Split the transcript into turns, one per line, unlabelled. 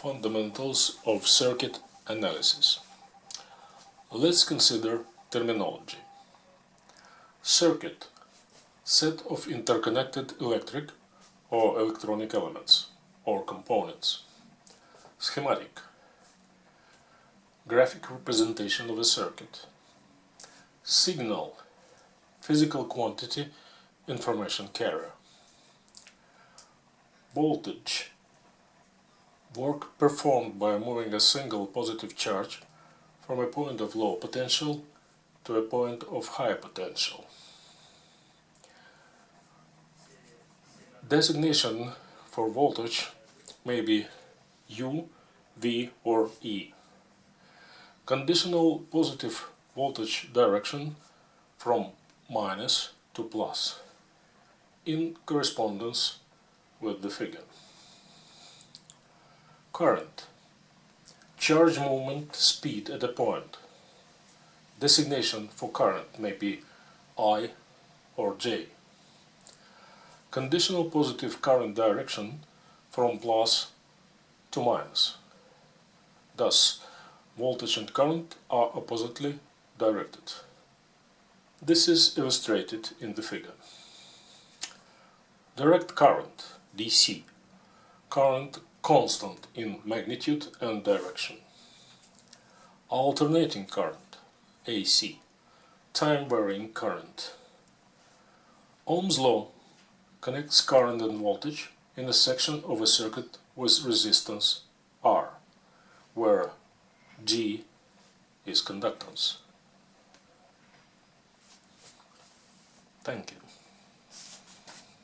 Fundamentals of circuit analysis. Let's consider terminology. Circuit, set of interconnected electric or electronic elements or components. Schematic, graphic representation of a circuit. Signal, physical quantity, information carrier. Voltage, work performed by moving a single positive charge from a point of low potential to a point of high potential. Designation for voltage may be U, V or E. Conditional positive voltage direction from minus to plus in correspondence with the figure. Current, charge movement speed at a point. Designation for current may be I or J. Conditional positive current direction from plus to minus. Thus, voltage and current are oppositely directed. This is illustrated in the figure. Direct current, DC. Current constant in magnitude and direction. Alternating current, AC. Time-varying current. Ohm's law connects current and voltage in a section of a circuit with resistance R, where G is conductance. Thank you.